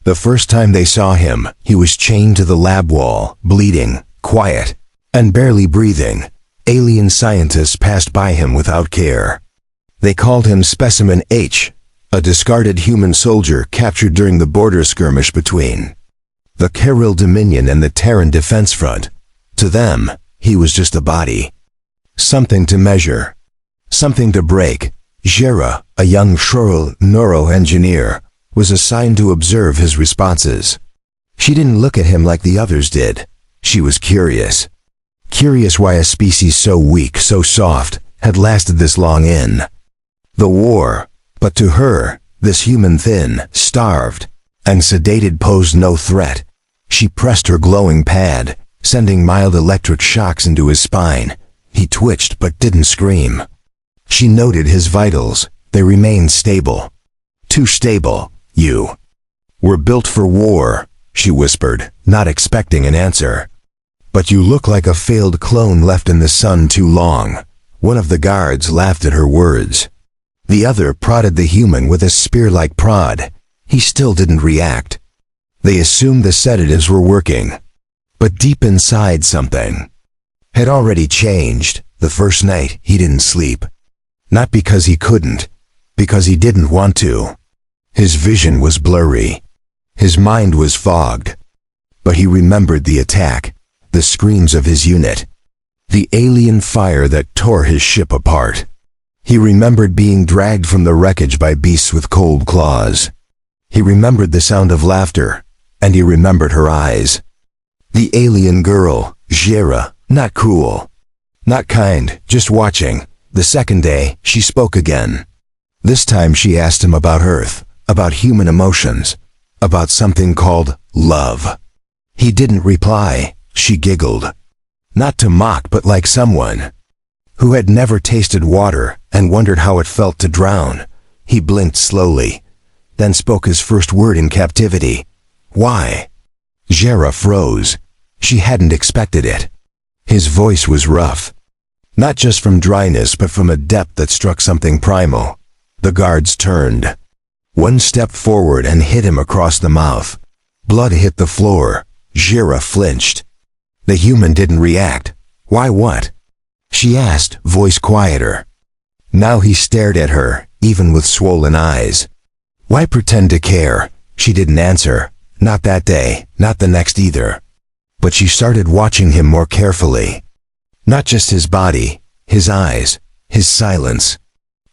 The first time they saw him, he was chained to the lab wall, bleeding, quiet, and barely breathing. Alien scientists passed by him without care. They called him Specimen H, a discarded human soldier captured during the border skirmish between the Kyril Dominion and the Terran Defense Front. To them, he was just a body. Something to measure. Something to break. Jera, a young Shurul neuroengineer, was assigned to observe his responses. She didn't look at him like the others did. She was curious. Curious why a species so weak, so soft, had lasted this long in the war. But to her, this human thin, starved, and sedated posed no threat. She pressed her glowing pad, sending mild electric shocks into his spine. He twitched but didn't scream. She noted his vitals. They remained stable. Too stable. You were built for war, she whispered, not expecting an answer. But you look like a failed clone left in the sun too long. One of the guards laughed at her words. The other prodded the human with a spear-like prod. He still didn't react. They assumed the sedatives were working. But deep inside something had already changed. The first night, he didn't sleep. Not because he couldn't, because he didn't want to. His vision was blurry. His mind was fogged. But he remembered the attack, the screams of his unit, the alien fire that tore his ship apart. He remembered being dragged from the wreckage by beasts with cold claws. He remembered the sound of laughter, and he remembered her eyes. The alien girl, Jera, not cruel, not kind, just watching. The second day, she spoke again. This time she asked him about Earth, about human emotions, about something called love. He didn't reply. She giggled. Not to mock, but like someone who had never tasted water and wondered how it felt to drown. He blinked slowly, then spoke his first word in captivity. Why? Jera froze. She hadn't expected it. His voice was rough. Not just from dryness, but from a depth that struck something primal. The guards turned. One stepped forward and hit him across the mouth. Blood hit the floor. Jera flinched. The human didn't react. Why what? She asked, voice quieter. Now he stared at her, even with swollen eyes. Why pretend to care? She didn't answer. Not that day, not the next either. But she started watching him more carefully. Not just his body, his eyes, his silence,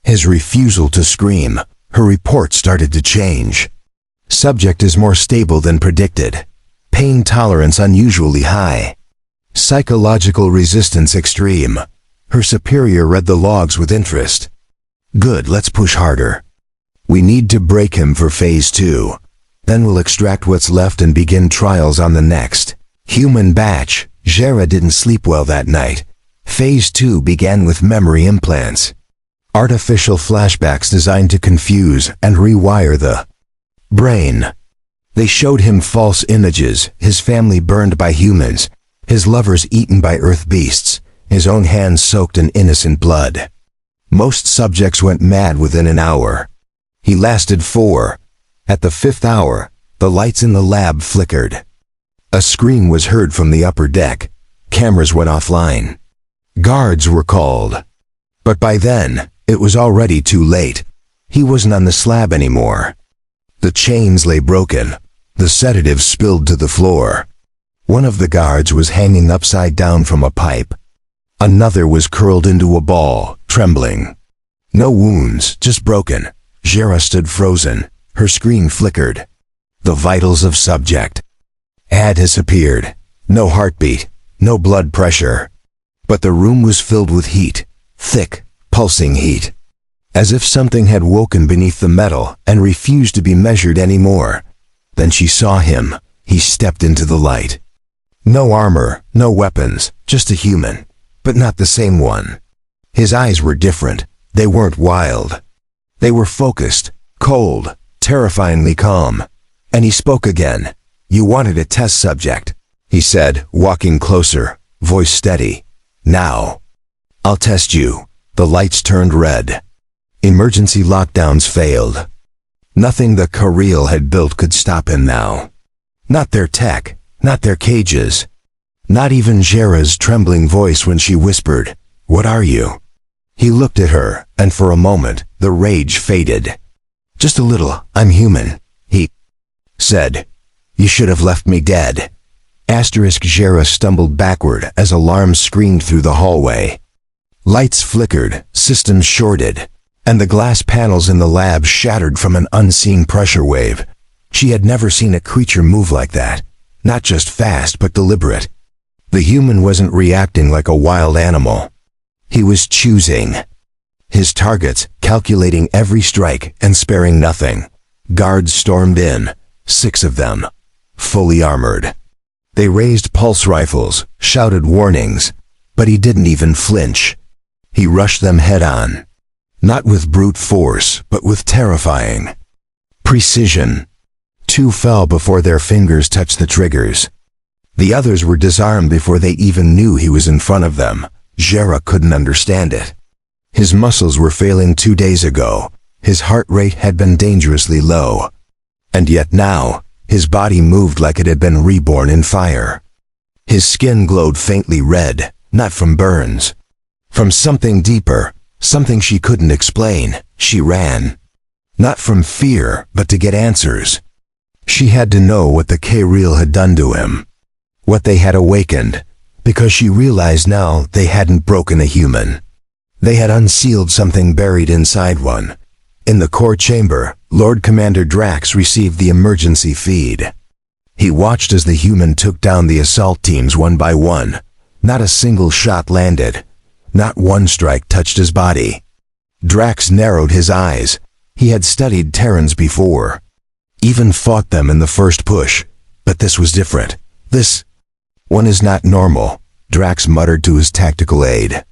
his refusal to scream. Her report started to change. Subject is more stable than predicted. Pain tolerance unusually high. Psychological resistance extreme. Her superior read the logs with interest. Good, let's push harder. We need to break him for phase 2. Then we'll extract what's left and begin trials on the next human batch. Jera didn't sleep well that night. Phase 2 began with memory implants. Artificial flashbacks designed to confuse and rewire the brain. They showed him false images, his family burned by humans, his lovers eaten by earth beasts, his own hands soaked in innocent blood. Most subjects went mad within an hour. He lasted 4. At the 5th hour, the lights in the lab flickered. A scream was heard from the upper deck. Cameras went offline. Guards were called. But by then, it was already too late. He wasn't on the slab anymore. The chains lay broken. The sedatives spilled to the floor. One of the guards was hanging upside down from a pipe. Another was curled into a ball, trembling. No wounds, just broken. Jera stood frozen. Her screen flickered. The vitals of subject had disappeared. No heartbeat, no blood pressure. But the room was filled with heat, thick, pulsing heat. As if something had woken beneath the metal and refused to be measured anymore. Then she saw him. He stepped into the light. No armor, no weapons, just a human, but not the same one. His eyes were different. They weren't wild. They were focused, cold, terrifyingly calm. And he spoke again. You wanted a test subject, he said, walking closer, voice steady. Now, I'll test you. The lights turned red. Emergency lockdowns failed. Nothing the Kariel had built could stop him now. Not their tech, not their cages. Not even Jera's trembling voice when she whispered, "What are you?" He looked at her, and for a moment, the rage faded. "Just a little, I'm human," he said. "You should have left me dead." Jera stumbled backward as alarms screamed through the hallway. Lights flickered, systems shorted, and the glass panels in the lab shattered from an unseen pressure wave. She had never seen a creature move like that, not just fast but deliberate. The human wasn't reacting like a wild animal. He was choosing his targets, calculating every strike and sparing nothing. Guards stormed in, 6 of them, fully armored. They raised pulse rifles, shouted warnings, but he didn't even flinch. He rushed them head-on, not with brute force, but with terrifying precision. 2 fell before their fingers touched the triggers. The others were disarmed before they even knew he was in front of them. Jera couldn't understand it. His muscles were failing 2 days ago. His heart rate had been dangerously low. And yet now, his body moved like it had been reborn in fire. His skin glowed faintly red, not from burns. From something deeper, something she couldn't explain. She ran. Not from fear, but to get answers. She had to know what the Kariel had done to him. What they had awakened, because she realized now they hadn't broken a human. They had unsealed something buried inside one. In the core chamber, Lord Commander Drax received the emergency feed. He watched as the human took down the assault teams one by one. Not a single shot landed. Not one strike touched his body. Drax narrowed his eyes. He had studied Terrans before. Even fought them in the first push. But this was different. This one is not normal, Drax muttered to his tactical aide.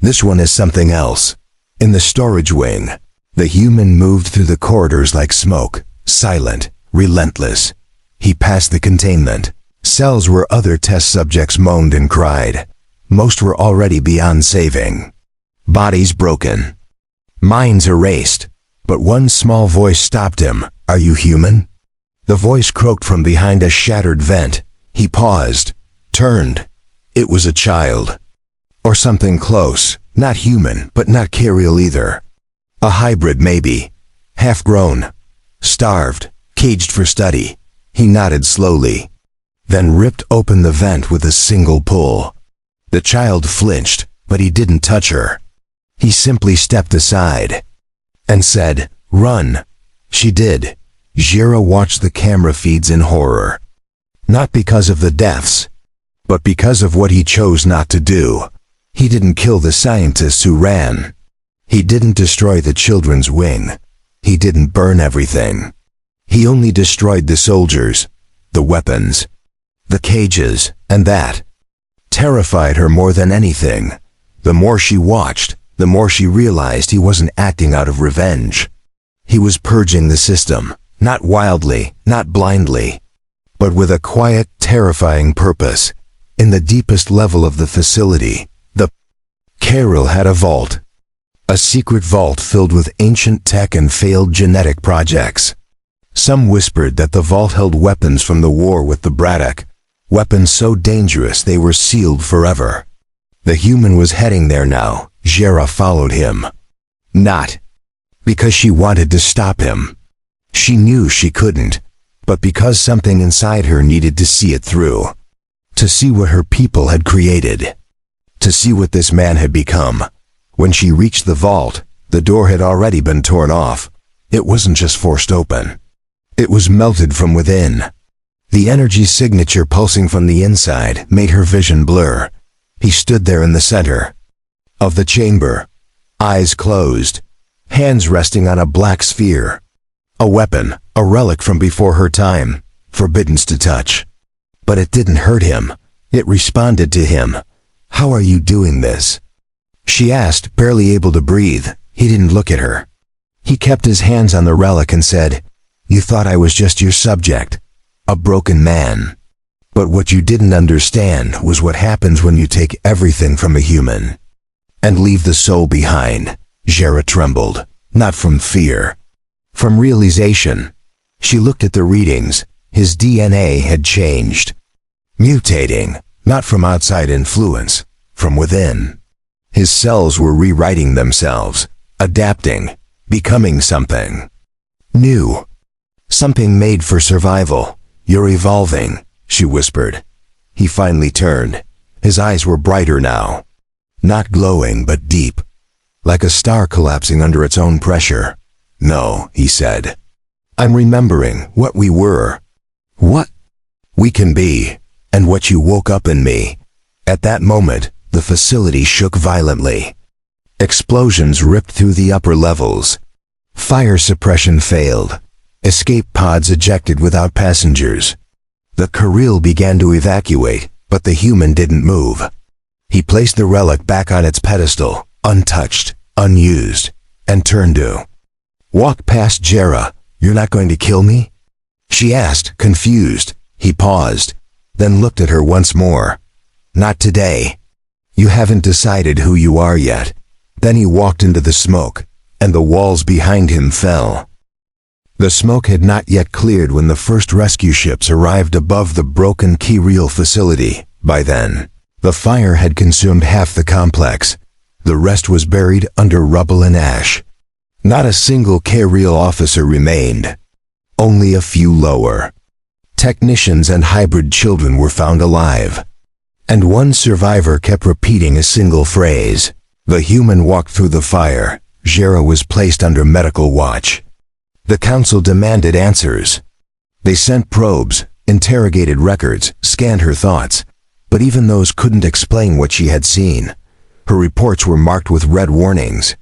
This one is something else. In the storage wing, the human moved through the corridors like smoke, silent, relentless. He passed the containment. Cells where other test subjects moaned and cried. Most were already beyond saving. Bodies broken. Minds erased. But one small voice stopped him. "Are you human?" The voice croaked from behind a shattered vent. He paused, turned. It was a child. Or something close. Not human, but not Kariel either. A hybrid maybe. Half-grown. Starved. Caged for study. He nodded slowly. Then ripped open the vent with a single pull. The child flinched, but he didn't touch her. He simply stepped aside and said, "Run." She did. Jera watched the camera feeds in horror. Not because of the deaths, but because of what he chose not to do. He didn't kill the scientists who ran. He didn't destroy the children's wing. He didn't burn everything. He only destroyed the soldiers, the weapons, the cages, and that terrified her more than anything. The more she watched, the more she realized he wasn't acting out of revenge. He was purging the system, not wildly, not blindly, but with a quiet, terrifying purpose. In the deepest level of the facility, the Kariel had a vault. A secret vault filled with ancient tech and failed genetic projects. Some whispered that the vault held weapons from the war with the Braddock, weapons so dangerous they were sealed forever. The human was heading there now. Jera followed him. Not because she wanted to stop him. She knew she couldn't, but because something inside her needed to see it through. To see what her people had created. To see what this man had become. When she reached the vault, the door had already been torn off. It wasn't just forced open. It was melted from within. The energy signature pulsing from the inside made her vision blur. He stood there in the center of the chamber, eyes closed, hands resting on a black sphere. A weapon, a relic from before her time, forbidden to touch. But it didn't hurt him. It responded to him. "How are you doing this?" she asked, barely able to breathe. He didn't look at her. He kept his hands on the relic and said, "You thought I was just your subject, a broken man. But what you didn't understand was what happens when you take everything from a human and leave the soul behind." Jera trembled, not from fear, From realization, she looked at the readings. His DNA had changed. Mutating, not from outside influence, from within. His cells were rewriting themselves, adapting, becoming something new. Something made for survival. You're evolving, she whispered. He finally turned. His eyes were brighter now. Not glowing, but deep. Like a star collapsing under its own pressure. No, he said. I'm remembering what we were. What we can be, and what you woke up in me. At that moment, the facility shook violently. Explosions ripped through the upper levels. Fire suppression failed. Escape pods ejected without passengers. The Kirill began to evacuate, but the human didn't move. He placed the relic back on its pedestal, untouched, unused, and turned to walk past Jera. You're not going to kill me? She asked, confused. He paused, then looked at her once more. Not today. You haven't decided who you are yet. Then he walked into the smoke, and the walls behind him fell. The smoke had not yet cleared when the first rescue ships arrived above the broken Kirill facility. By then, the fire had consumed half the complex. The rest was buried under rubble and ash. Not a single Kirill officer remained. Only a few lower. Technicians and hybrid children were found alive. And one survivor kept repeating a single phrase. The human walked through the fire. Jera was placed under medical watch. The council demanded answers. They sent probes, interrogated records, scanned her thoughts, but even those couldn't explain what she had seen. Her reports were marked with red warnings.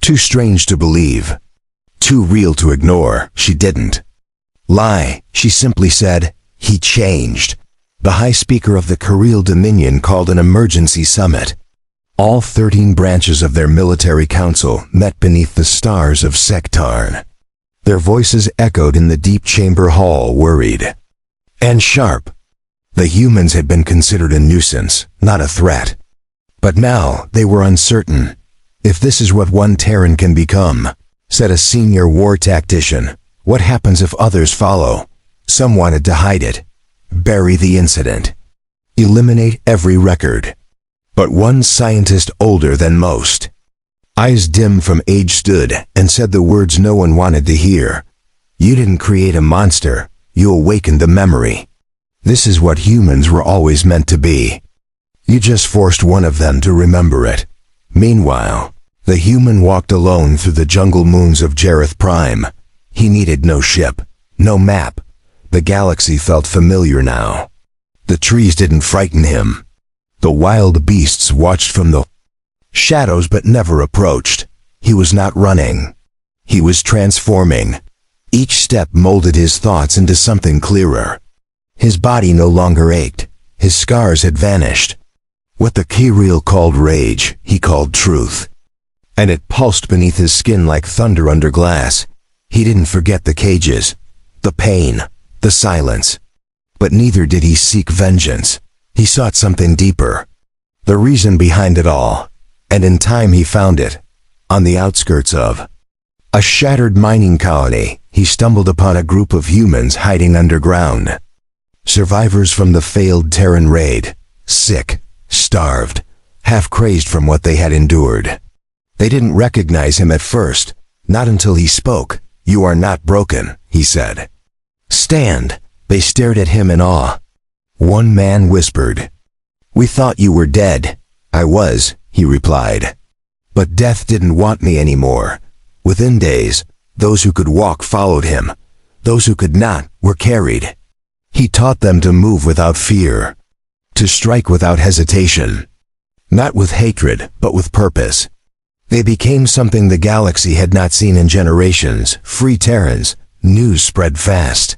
Too strange to believe. Too real to ignore. She didn't lie. She simply said, he changed. The High Speaker of the Kirill Dominion called an emergency summit. All 13 branches of their military council met beneath the stars of Sektarn. Their voices echoed in the deep chamber hall, worried and sharp. The humans had been considered a nuisance, not a threat. But now they were uncertain. If this is what one Terran can become, said a senior war tactician, what happens if others follow? Some wanted to hide it. Bury the incident. Eliminate every record. But one scientist older than most, eyes dim from age, stood and said the words no one wanted to hear. You didn't create a monster, you awakened the memory. This is what humans were always meant to be. You just forced one of them to remember it. Meanwhile, the human walked alone through the jungle moons of Jareth Prime. He needed no ship, no map. The galaxy felt familiar now. The trees didn't frighten him. The wild beasts watched from the shadows but never approached. He was not running. He was transforming. Each step molded his thoughts into something clearer. His body no longer ached. His scars had vanished. What the Kirill called rage, he called truth. And it pulsed beneath his skin like thunder under glass. He didn't forget the cages, the pain, the silence. But neither did he seek vengeance. He sought something deeper. The reason behind it all. And in time he found it. On the outskirts of a shattered mining colony, he stumbled upon a group of humans hiding underground. Survivors from the failed Terran raid. Sick, starved, half-crazed from what they had endured. They didn't recognize him at first, not until he spoke. You are not broken, he said. Stand. They stared at him in awe. One man whispered, We thought you were dead. I was, he replied. But death didn't want me anymore. Within days, those who could walk followed him. Those who could not were carried. He taught them to move without fear, to strike without hesitation, not with hatred, but with purpose. They became something the galaxy had not seen in generations, free Terrans. News spread fast.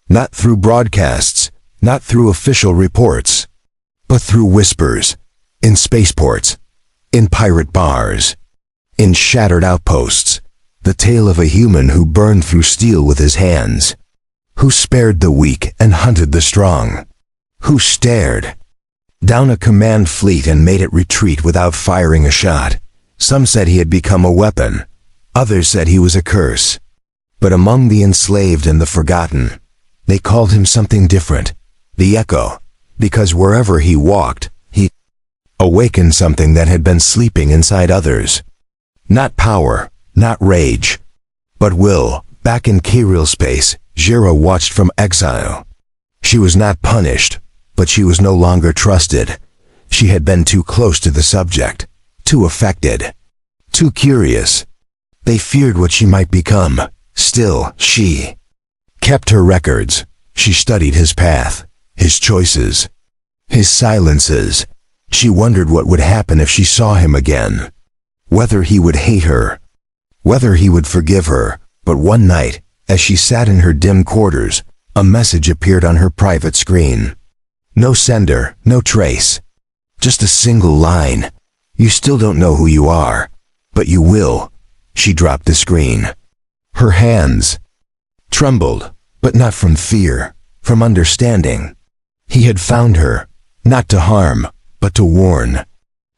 Not through broadcasts, not through official reports, but through whispers, in spaceports, in pirate bars, in shattered outposts. The tale of a human who burned through steel with his hands, who spared the weak and hunted the strong, who stared down a command fleet and made it retreat without firing a shot. Some said he had become a weapon. Others said he was a curse. But among the enslaved and the forgotten, they called him something different, the Echo, because wherever he walked, he awakened something that had been sleeping inside others. Not power, not rage, but will. Back in Kirill space, Jera watched from exile. She was not punished, but she was no longer trusted. She had been too close to the subject, too affected, too curious. They feared what she might become. Still, she kept her records. She studied his path, his choices, his silences. She wondered what would happen if she saw him again. Whether he would hate her, whether he would forgive her. But one night, as she sat in her dim quarters, a message appeared on her private screen. No sender, no trace. Just a single line. You still don't know who you are, but you will. She dropped the screen. Her hands trembled, but not from fear, from understanding. He had found her, not to harm, but to warn.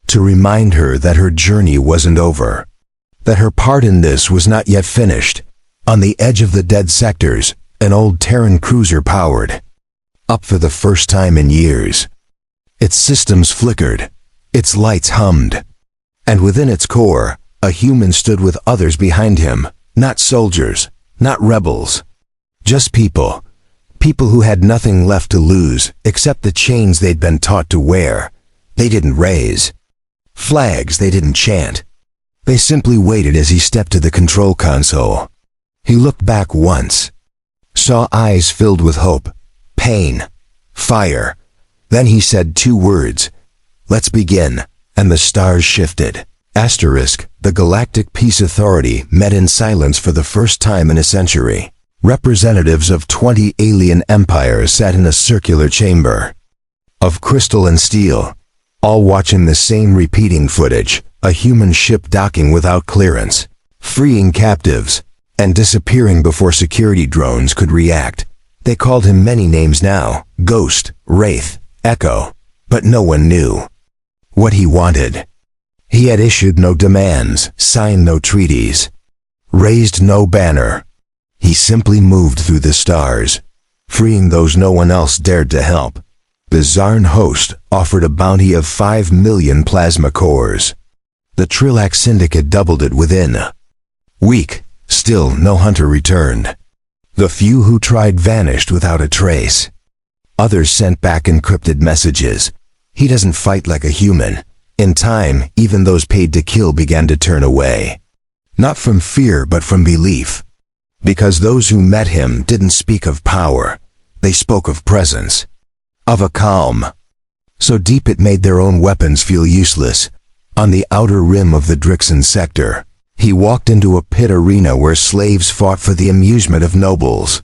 To remind her that her journey wasn't over. That her part in this was not yet finished. On the edge of the dead sectors, an old Terran cruiser powered up for the first time in years. Its systems flickered, its lights hummed, and within its core, a human stood with others behind him, not soldiers, not rebels, just people. People who had nothing left to lose except the chains they'd been taught to wear. They didn't raise flags, they didn't chant. They simply waited as he stepped to the control console. He looked back once, saw eyes filled with hope, pain, fire. Then he said 2 words, "Let's begin," and the stars shifted. The Galactic Peace Authority met in silence for the first time in a century. Representatives of 20 alien empires sat in a circular chamber of crystal and steel, all watching the same repeating footage, a human ship docking without clearance, freeing captives, and disappearing before security drones could react. They called him many names now, Ghost, Wraith, Echo, but no one knew what he wanted. He had issued no demands, signed no treaties, raised no banner. He simply moved through the stars, freeing those no one else dared to help. The Zarn host offered a bounty of 5 million plasma cores. The Trillac Syndicate doubled it within a week. Still, no hunter returned. The few who tried vanished without a trace. Others sent back encrypted messages. He doesn't fight like a human. In time, even those paid to kill began to turn away. Not from fear, but from belief. Because those who met him didn't speak of power. They spoke of presence. Of a calm so deep it made their own weapons feel useless. On the outer rim of the Drixon sector, he walked into a pit arena where slaves fought for the amusement of nobles.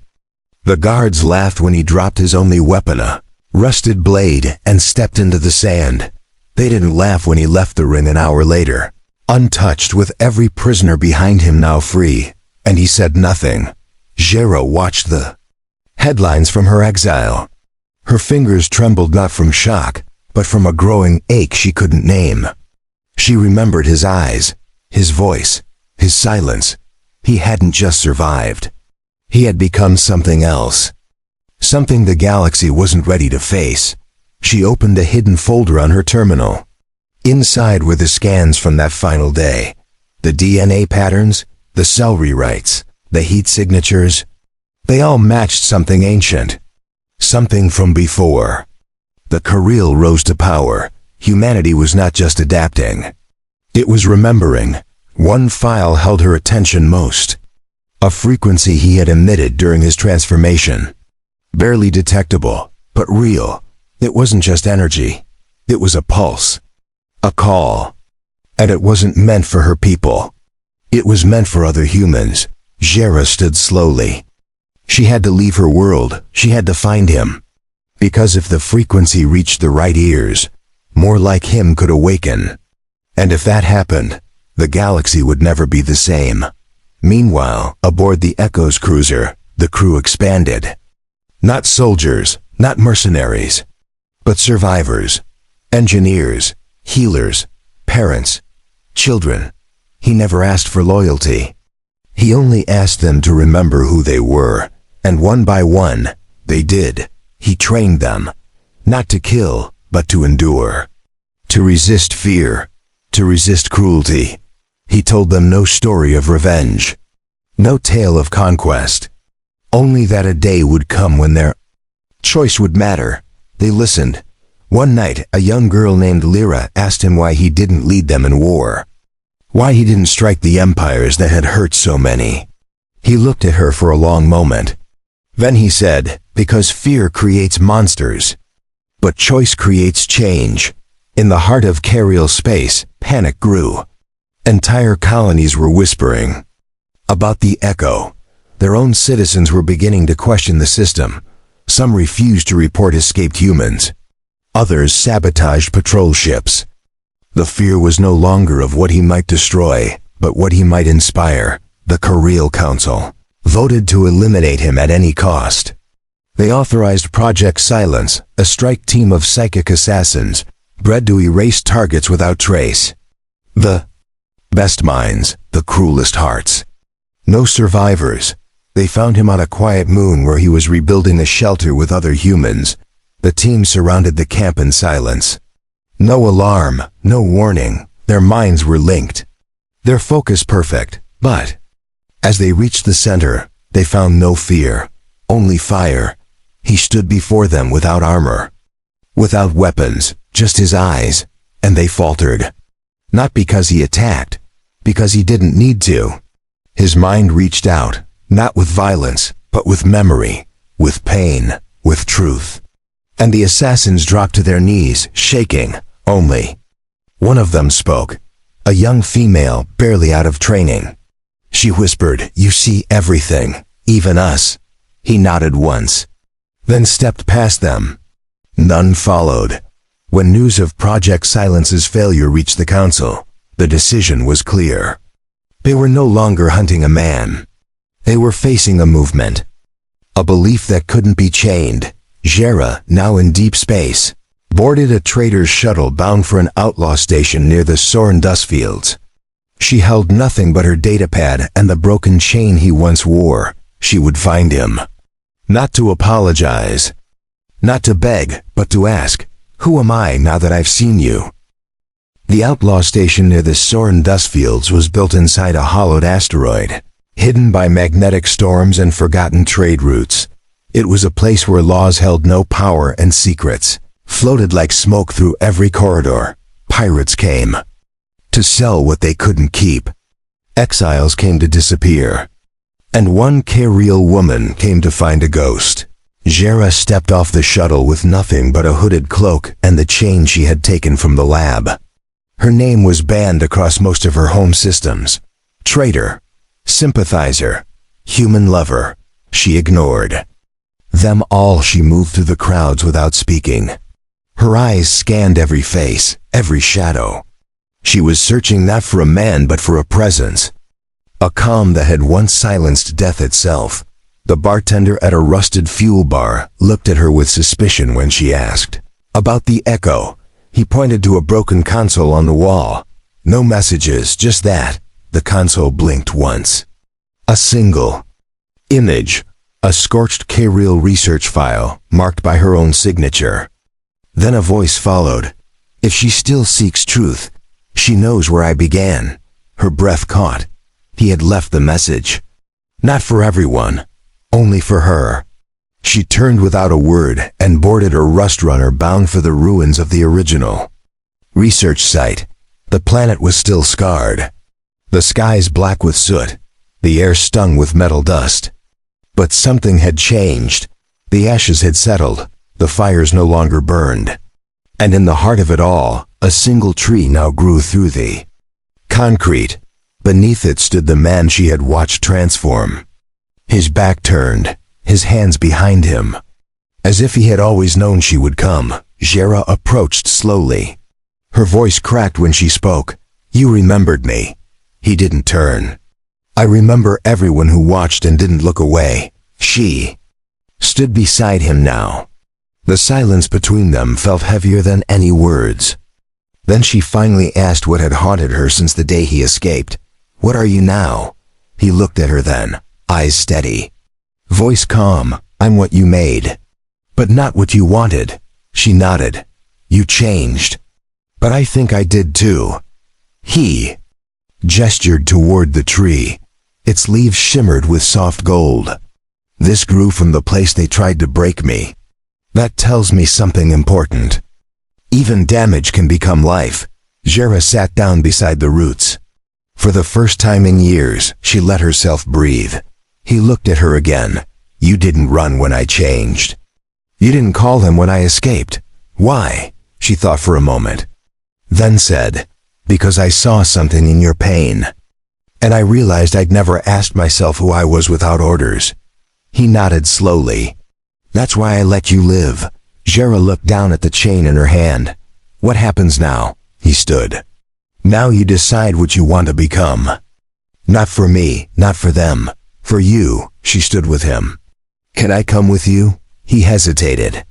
The guards laughed when he dropped his only weapon, a rusted blade, and stepped into the sand. They didn't laugh when he left the ring an hour later, untouched, with every prisoner behind him now free, and he said nothing. Jera watched the headlines from her exile. Her fingers trembled not from shock, but from a growing ache she couldn't name. She remembered his eyes, his voice, his silence. He hadn't just survived. He had become something else. Something the galaxy wasn't ready to face. She opened a hidden folder on her terminal. Inside were the scans from that final day. The DNA patterns, the cell rewrites, the heat signatures. They all matched something ancient. Something from before. The Kirill rose to power. Humanity was not just adapting. It was remembering. One file held her attention most. A frequency he had emitted during his transformation. Barely detectable, but real. It wasn't just energy. It was a pulse. A call. And it wasn't meant for her people. It was meant for other humans. Jera stood slowly. She had to leave her world. She had to find him. Because if the frequency reached the right ears, more like him could awaken. And if that happened, the galaxy would never be the same. Meanwhile, aboard the Echo's cruiser, the crew expanded. Not soldiers, not mercenaries, but survivors, engineers, healers, parents, children. He never asked for loyalty. He only asked them to remember who they were, and one by one, they did. He trained them, not to kill, but to endure. To resist fear, to resist cruelty. He told them no story of revenge, no tale of conquest, only that a day would come when their choice would matter. They listened. One night, a young girl named Lyra asked him why he didn't lead them in war, why he didn't strike the empires that had hurt so many. He looked at her for a long moment. Then he said, because fear creates monsters, but choice creates change. In the heart of Carial space, panic grew. Entire colonies were whispering about the Echo. Their own citizens were beginning to question the system. Some refused to report escaped humans. Others sabotaged patrol ships. The fear was no longer of what he might destroy, but what he might inspire. The Carial Council voted to eliminate him at any cost. They authorized Project Silence, a strike team of psychic assassins, bred to erase targets without trace. The best minds, the cruelest hearts. No survivors. They found him on a quiet moon where he was rebuilding a shelter with other humans. The team surrounded the camp in silence. No alarm, no warning. Their minds were linked. Their focus perfect, but as they reached the center, they found no fear, only fire. He stood before them without armor, without weapons, just his eyes, and they faltered. Not because he attacked, because he didn't need to. His mind reached out, not with violence, but with memory, with pain, with truth. And the assassins dropped to their knees, shaking, only. One of them spoke, a young female, barely out of training. She whispered, "You see everything, even us." He nodded once, then stepped past them. None followed. When news of Project Silence's failure reached the council, the decision was clear. They were no longer hunting a man. They were facing a movement. A belief that couldn't be chained. Jera, now in deep space, boarded a trader's shuttle bound for an outlaw station near the Soren dust fields. She held nothing but her datapad and the broken chain he once wore. She would find him. Not to apologize. Not to beg, but to ask, "Who am I now that I've seen you?" The outlaw station near the Soren dust fields was built inside a hollowed asteroid, hidden by magnetic storms and forgotten trade routes. It was a place where laws held no power and secrets floated like smoke through every corridor. Pirates came to sell what they couldn't keep. Exiles came to disappear. And one Carial woman came to find a ghost. Jera stepped off the shuttle with nothing but a hooded cloak and the chain she had taken from the lab. Her name was banned across most of her home systems. Traitor, sympathizer, human lover. She ignored them all. She moved through the crowds without speaking. Her eyes scanned every face, every shadow. She was searching not for a man but for a presence. A calm that had once silenced death itself. The bartender at a rusted fuel bar looked at her with suspicion when she asked about the Echo. He pointed to a broken console on the wall. No messages, just that. The console blinked once. A single image. A scorched Carial research file, marked by her own signature. Then a voice followed. "If she still seeks truth, she knows where I began." Her breath caught. He had left the message. Not for everyone, only for her. She turned without a word and boarded a rust runner bound for the ruins of the original research site. The planet was still scarred. The skies black with soot. The air stung with metal dust. But something had changed. The ashes had settled. The fires no longer burned. And in the heart of it all, a single tree now grew through the concrete. Beneath it stood the man she had watched transform. His back turned, his hands behind him. As if he had always known she would come, Jera approached slowly. Her voice cracked when she spoke. "You remembered me." He didn't turn. "I remember everyone who watched and didn't look away." She stood beside him now. The silence between them felt heavier than any words. Then she finally asked what had haunted her since the day he escaped. "What are you now?" He looked at her then, eyes steady. Voice calm, I'm what you made. But not what you wanted. She nodded. You changed. But I think I did too. He gestured toward the tree. Its leaves shimmered with soft gold. This grew from the place they tried to break me. That tells me something important. Even damage can become life. Jera sat down beside the roots. For the first time in years, she let herself breathe. He looked at her again. You didn't run when I changed. You didn't call him when I escaped. Why? She thought for a moment. Then said, because I saw something in your pain. And I realized I'd never asked myself who I was without orders. He nodded slowly. That's why I let you live. Jera looked down at the chain in her hand. What happens now? He stood. Now you decide what you want to become. Not for me, not for them. For you, she stood with him. Can I come with you? He hesitated.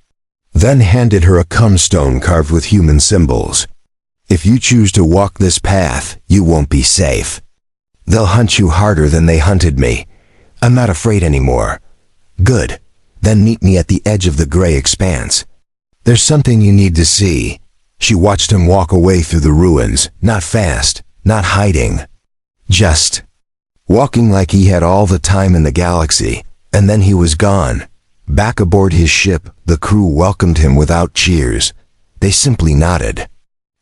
Then handed her a cum stone carved with human symbols. If you choose to walk this path, you won't be safe. They'll hunt you harder than they hunted me. I'm not afraid anymore. Good. Then meet me at the edge of the gray expanse. There's something you need to see. She watched him walk away through the ruins, not fast, not hiding. Just walking like he had all the time in the galaxy, and then he was gone. Back aboard his ship, the crew welcomed him without cheers. They simply nodded.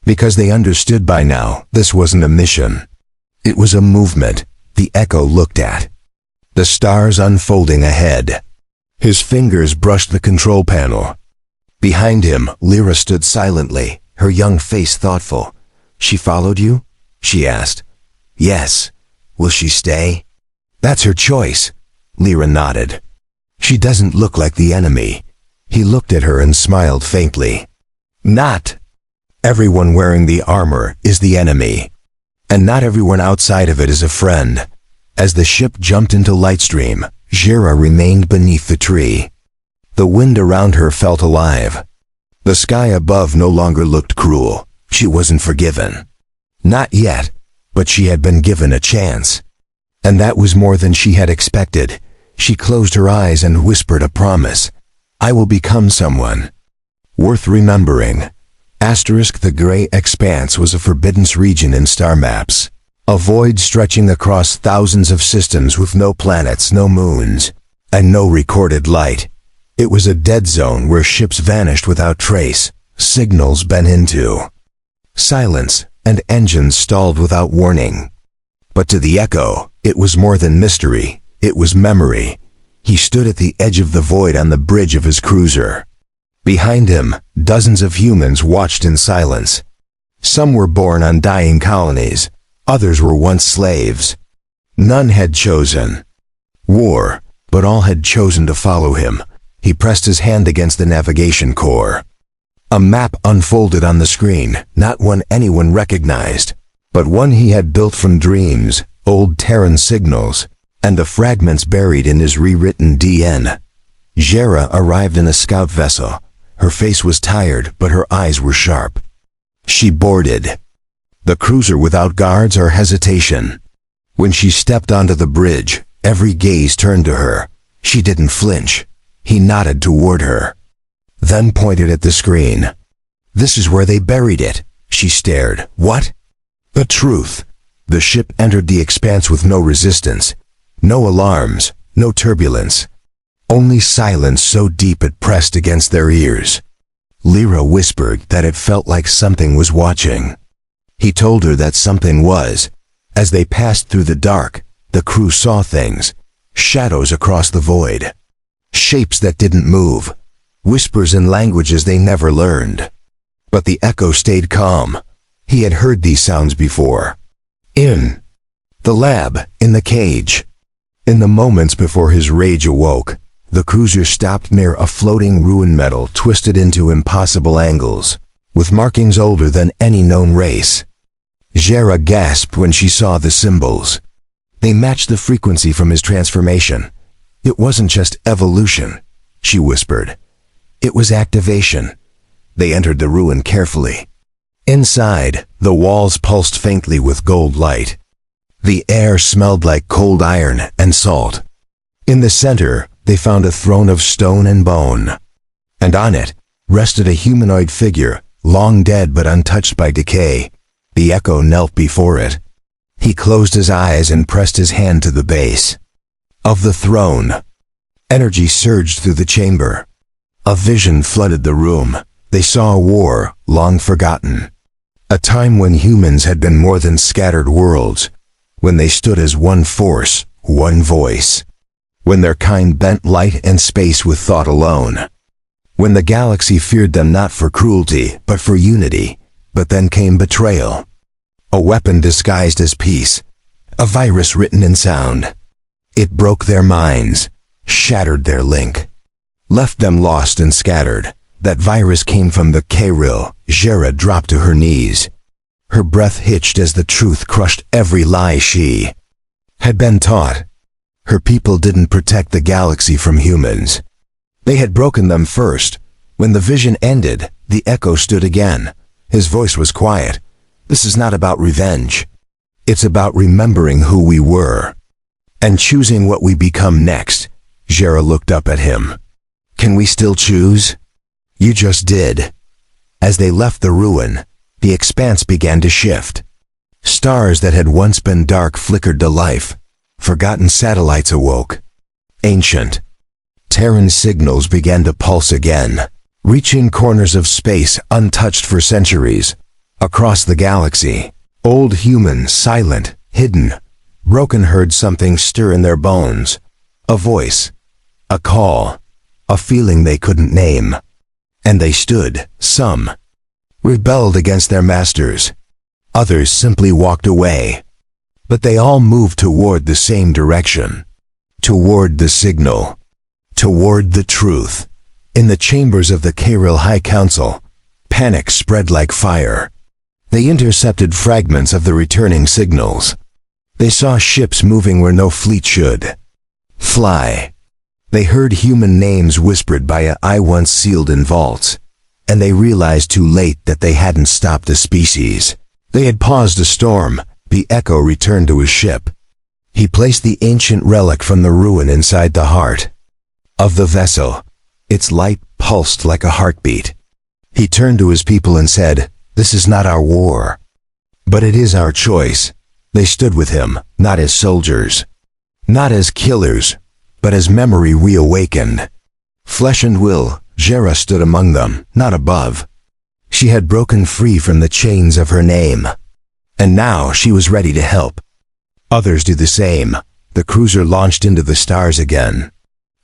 Because they understood by now, this wasn't a mission. It was a movement, the Echo looked at. The stars unfolding ahead. His fingers brushed the control panel. Behind him, Lyra stood silently, her young face thoughtful. She followed you? She asked. Yes. Will she stay? That's her choice. Lyra nodded. She doesn't look like the enemy. He looked at her and smiled faintly. Not everyone wearing the armor is the enemy. And not everyone outside of it is a friend. As the ship jumped into Lightstream, Jera remained beneath the tree. The wind around her felt alive. The sky above no longer looked cruel. She wasn't forgiven. Not yet, but she had been given a chance. And that was more than she had expected. She closed her eyes and whispered a promise. I will become someone worth remembering. The gray expanse was a forbidden region in star maps. A void stretching across thousands of systems with no planets, no moons, and no recorded light. It was a dead zone where ships vanished without trace, signals bent into silence, and engines stalled without warning. But to the Echo, it was more than mystery, it was memory. He stood at the edge of the void on the bridge of his cruiser. Behind him, dozens of humans watched in silence. Some were born on dying colonies. Others were once slaves. None had chosen war, but all had chosen to follow him. He pressed his hand against the navigation core. A map unfolded on the screen, not one anyone recognized, but one he had built from dreams, old Terran signals, and the fragments buried in his rewritten DN. Jera arrived in a scout vessel. Her face was tired, but her eyes were sharp. She boarded the cruiser without guards or hesitation. When she stepped onto the bridge, every gaze turned to her. She didn't flinch. He nodded toward her, then pointed at the screen. This is where they buried it. She stared. What? The truth. The ship entered the expanse with no resistance. No alarms, no turbulence. Only silence so deep it pressed against their ears. Lyra whispered that it felt like something was watching. He told her that something was. As they passed through the dark, the crew saw things. Shadows across the void. Shapes that didn't move. Whispers in languages they never learned. But the Echo stayed calm. He had heard these sounds before. In the lab, in the cage. In the moments before his rage awoke, the cruiser stopped near a floating ruin metal twisted into impossible angles, with markings older than any known race. Jera gasped when she saw the symbols. They matched the frequency from his transformation. It wasn't just evolution, she whispered. It was activation. They entered the ruin carefully. Inside, the walls pulsed faintly with gold light. The air smelled like cold iron and salt. In the center, they found a throne of stone and bone. And on it rested a humanoid figure, long dead but untouched by decay. The Echo knelt before it. He closed his eyes and pressed his hand to the base of the throne. Energy surged through the chamber. A vision flooded the room. They saw a war long forgotten. A time when humans had been more than scattered worlds, when they stood as one force, one voice. When their kind bent light and space with thought alone. When the galaxy feared them not for cruelty, but for unity. But then came betrayal. A weapon disguised as peace. A virus written in sound. It broke their minds, shattered their link, left them lost and scattered. That virus came from the K'ril. Jera dropped to her knees. Her breath hitched as the truth crushed every lie she had been taught. Her people didn't protect the galaxy from humans. They had broken them first. When the vision ended, the Echo stood again. His voice was quiet. This is not about revenge. It's about remembering who we were and choosing what we become next. Jera looked up at him. Can we still choose? You just did. As they left the ruin, the expanse began to shift. Stars that had once been dark flickered to life. Forgotten satellites awoke. Ancient Terran signals began to pulse again, reaching corners of space untouched for centuries. Across the galaxy, old humans, silent, hidden, broken, heard something stir in their bones. A voice, a call, a feeling they couldn't name. And they stood. Some rebelled against their masters. Others simply walked away. But they all moved toward the same direction. Toward the signal. Toward the truth. In the chambers of the K'ril High Council, panic spread like fire. They intercepted fragments of the returning signals. They saw ships moving where no fleet should fly. They heard human names whispered by a eye once sealed in vaults, and they realized too late that they hadn't stopped a species. They had paused a storm. The Echo returned to his ship. He placed the ancient relic from the ruin inside the heart of the vessel. Its light pulsed like a heartbeat. He turned to his people and said, "This is not our war, but it is our choice." They stood with him, not as soldiers, not as killers, but as memory reawakened. Flesh and will, Jera stood among them, not above. She had broken free from the chains of her name, and now she was ready to help others do the same. The cruiser launched into the stars again.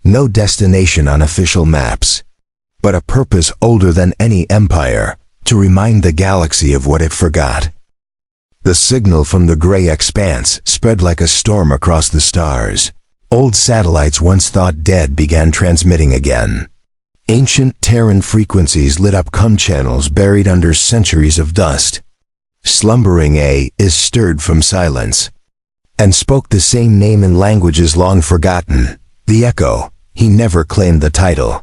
No destination on official maps, but a purpose older than any empire, to remind the galaxy of what it forgot. The signal from the gray expanse spread like a storm across the stars. Old satellites once thought dead began transmitting again. Ancient Terran frequencies lit up channels buried under centuries of dust. Slumbering A is stirred from silence, and spoke the same name in languages long forgotten. The Echo. He never claimed the title,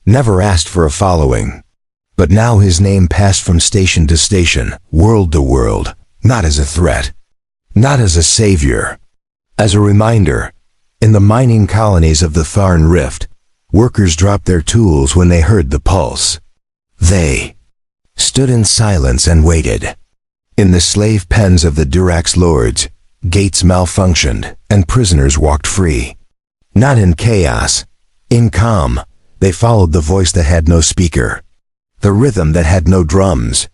never asked for a following. But now his name passed from station to station, world to world, not as a threat, not as a savior, as a reminder. In the mining colonies of the Tharn Rift, workers dropped their tools when they heard the pulse. They stood in silence and waited. In the slave pens of the Durax lords, gates malfunctioned and prisoners walked free. Not in chaos, in calm. They followed the voice that had no speaker, the rhythm that had no drums,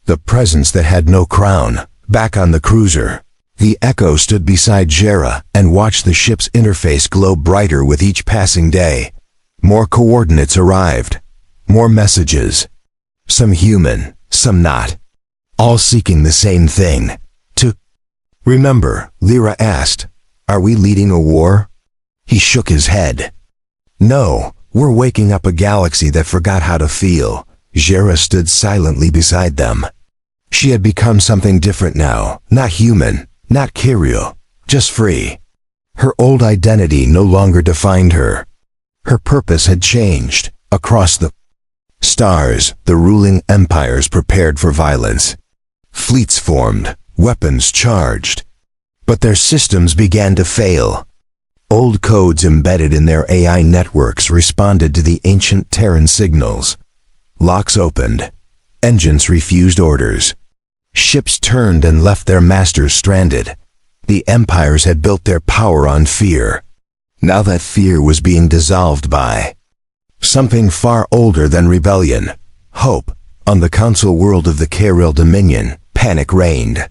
the presence that had no crown. Back on the cruiser, the Echo stood beside Jera and watched the ship's interface glow brighter with each passing day. More coordinates arrived, more messages, some human, some not, all seeking the same thing. To remember, Lyra asked, "Are we leading a war?" He shook his head. "No, we're waking up a galaxy that forgot how to feel." Jera stood silently beside them. She had become something different now, not human, not K'ril, just free. Her old identity no longer defined her. Her purpose had changed. Across the stars, the ruling empires prepared for violence. Fleets formed, weapons charged. But their systems began to fail. Old codes embedded in their AI networks responded to the ancient Terran signals. Locks opened. Engines refused orders. Ships turned and left their masters stranded. The empires had built their power on fear. Now that fear was being dissolved by something far older than rebellion, hope. On the console world of the K'Rel Dominion, panic reigned.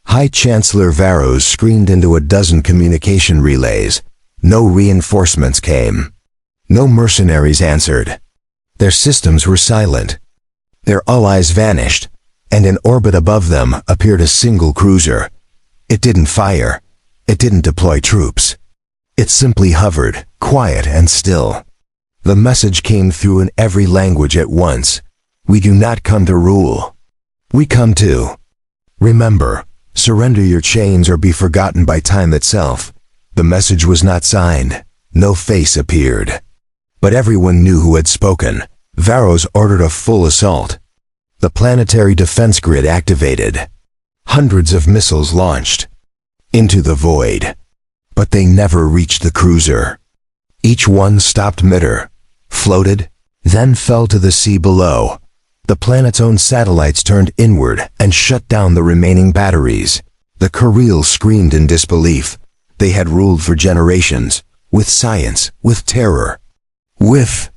High Chancellor Varos screamed into a dozen communication relays. No reinforcements came. No mercenaries answered. Their systems were silent. Their allies vanished, and in orbit above them appeared a single cruiser. It didn't fire. It didn't deploy troops. It simply hovered, quiet and still. The message came through in every language at once. We do not come to rule. We come to remember. Surrender your chains or be forgotten by time itself. The message was not signed. No face appeared. But everyone knew who had spoken. Varos ordered a full assault. The planetary defense grid activated. Hundreds of missiles launched into the void. But they never reached the cruiser. Each one stopped mid-air, floated, then fell to the sea below. The planet's own satellites turned inward and shut down the remaining batteries. The K'Rel screamed in disbelief. They had ruled for generations, with science, with terror, with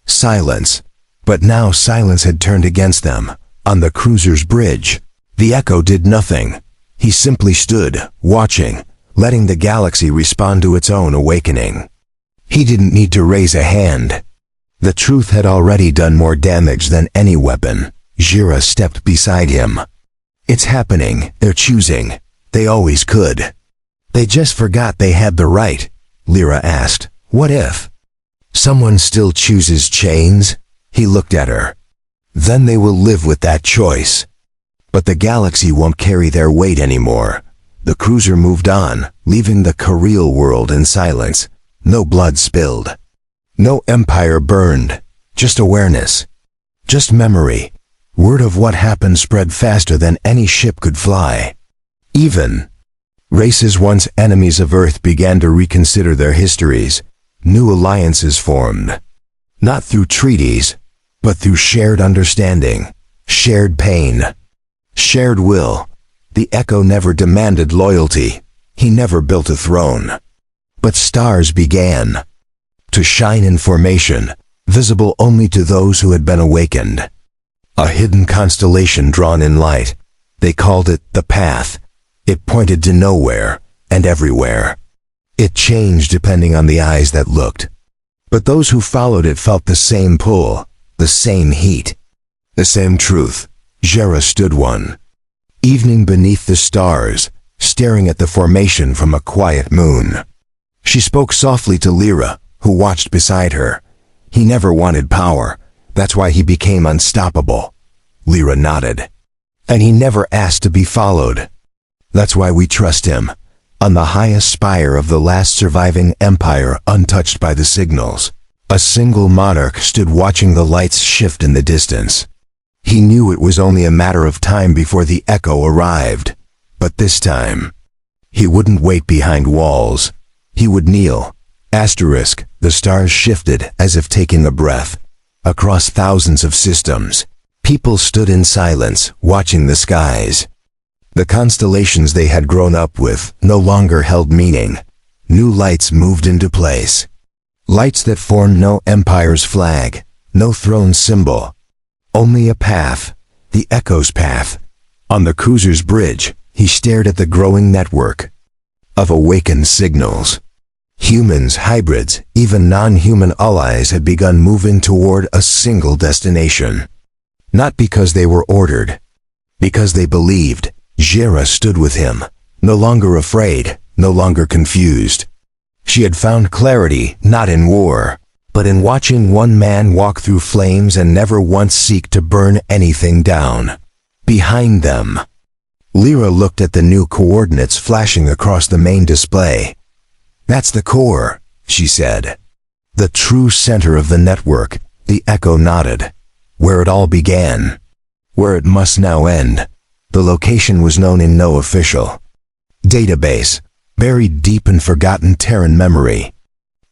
silence. But now silence had turned against them. On the cruiser's bridge, the Echo did nothing. He simply stood, watching, letting the galaxy respond to its own awakening. He didn't need to raise a hand. The truth had already done more damage than any weapon. Jira stepped beside him. It's happening. They're choosing. They always could. They just forgot they had the right. Lyra asked, what if someone still chooses chains? He looked at her. Then they will live with that choice. But the galaxy won't carry their weight anymore. The cruiser moved on, leaving the K'Rel world in silence. No blood spilled. No empire burned. Just awareness. Just memory. Word of what happened spread faster than any ship could fly. Even races once enemies of Earth began to reconsider their histories. New alliances formed. Not through treaties, but through shared understanding, shared pain, shared will. The Echo never demanded loyalty. He never built a throne. But stars began to shine in formation, visible only to those who had been awakened. A hidden constellation drawn in light. They called it the Path. It pointed to nowhere and everywhere. It changed depending on the eyes that looked. But those who followed it felt the same pull, the same heat, the same truth. Jera stood one evening beneath the stars, staring at the formation from a quiet moon. She spoke softly to Lyra, who watched beside her. He never wanted power. That's why he became unstoppable. Lyra nodded. And he never asked to be followed. That's why we trust him. On the highest spire of the last surviving empire untouched by the signals, a single monarch stood watching the lights shift in the distance. He knew it was only a matter of time before the Echo arrived. But this time, he wouldn't wait behind walls. He would kneel. Asterisk, the stars shifted as if taking a breath. Across thousands of systems, people stood in silence, watching the skies. The constellations they had grown up with no longer held meaning. New lights moved into place. Lights that formed no empire's flag, no throne symbol. Only a path, the Echo's path. On the cruiser's bridge, he stared at the growing network of awakened signals. Humans, hybrids, even non-human allies had begun moving toward a single destination. Not because they were ordered, because they believed. Jera stood with him, no longer afraid, no longer confused. She had found clarity not in war, but in watching one man walk through flames and never once seek to burn anything down. Behind them, Lyra looked at the new coordinates flashing across the main display. That's the core, she said. The true center of the network. The Echo nodded. Where it all began. Where it must now end. The location was known in no official Database, buried deep in forgotten Terran memory.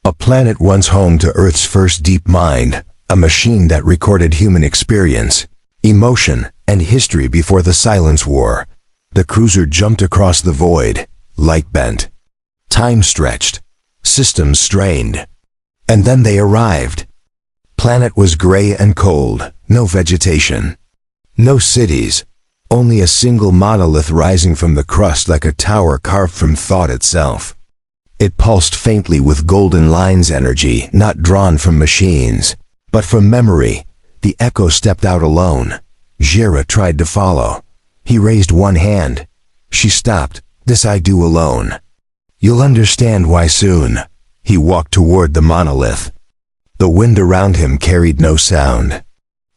A planet once home to Earth's first deep mind, a machine that recorded human experience, emotion, and history before the Silence War. The cruiser jumped across the void, light bent. Time stretched. Systems strained. And then they arrived. Planet was gray and cold, no vegetation. No cities, only a single monolith rising from the crust like a tower carved from thought itself. It pulsed faintly with golden lines energy, not drawn from machines, but from memory. The echo stepped out alone. Jera tried to follow. He raised one hand. She stopped. This I do alone. You'll understand why soon. He walked toward the monolith. The wind around him carried no sound.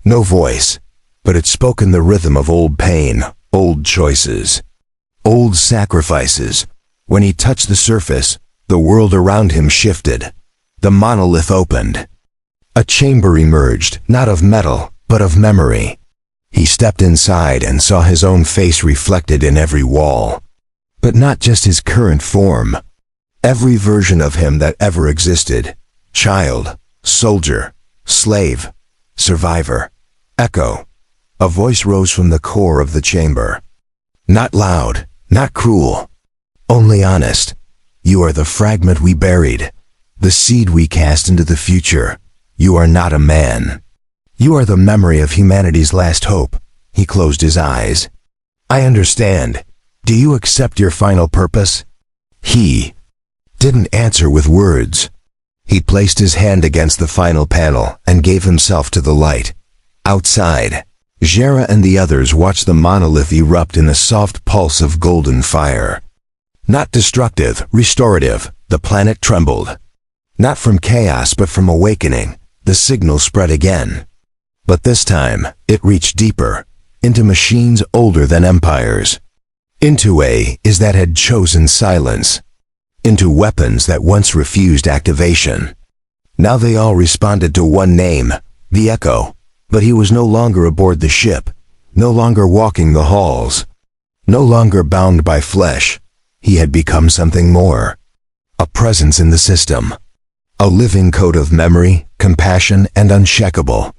No voice, but it spoke in the rhythm of old pain, old choices, old sacrifices. When he touched the surface, the world around him shifted. The monolith opened. A chamber emerged, not of metal, but of memory. He stepped inside and saw his own face reflected in every wall. But not just his current form. Every version of him that ever existed. Child, soldier, slave, survivor, echo. A voice rose from the core of the chamber. Not loud, not cruel, only honest. You are the fragment we buried, the seed we cast into the future. You are not a man. You are the memory of humanity's last hope. He closed his eyes. I understand. Do you accept your final purpose? He didn't answer with words. He placed his hand against the final panel and gave himself to the light. Outside, Jera and the others watched the monolith erupt in a soft pulse of golden fire. Not destructive, restorative, the planet trembled. Not from chaos but from awakening, the signal spread again. But this time, it reached deeper, into machines older than empires. Into AIs that had chosen silence. Into weapons that once refused activation. Now they all responded to one name, the Echo. But he was no longer aboard the ship, no longer walking the halls, no longer bound by flesh. He had become something more. A presence in the system. A living code of memory, compassion, and unshakable.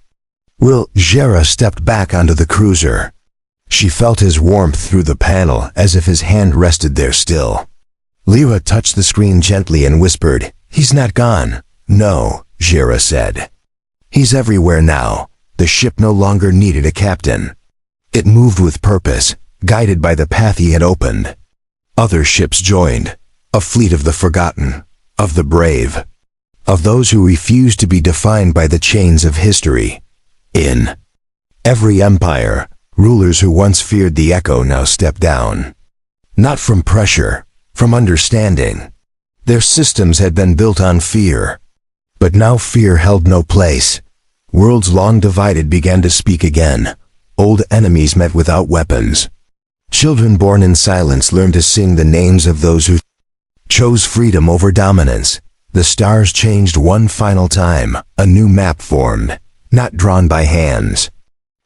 Jera stepped back onto the cruiser. She felt his warmth through the panel as if his hand rested there still. Lyra touched the screen gently and whispered, "He's not gone." "No," Jera said. "He's everywhere now." The ship no longer needed a captain. It moved with purpose, guided by the path he had opened. Other ships joined, a fleet of the forgotten, of the brave, of those who refused to be defined by the chains of history. In every empire, rulers who once feared the Echo now stepped down. Not from pressure, from understanding. Their systems had been built on fear. But now fear held no place. Worlds long divided began to speak again. Old enemies met without weapons. Children born in silence learned to sing the names of those who chose freedom over dominance. The stars changed one final time. A new map formed, not drawn by hands,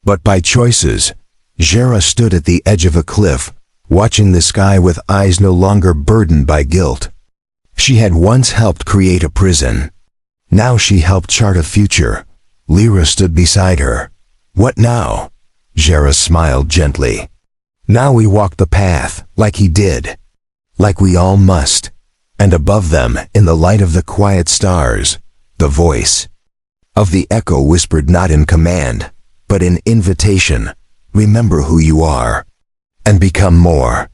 but by choices. Jera stood at the edge of a cliff, watching the sky with eyes no longer burdened by guilt. She had once helped create a prison. Now she helped chart a future. Lyra stood beside her. "What now?" Jera smiled gently. "Now we walk the path, like he did. Like we all must." And above them, in the light of the quiet stars, the voice of the Echo whispered not in command, but in invitation. "Remember who you are, and become more."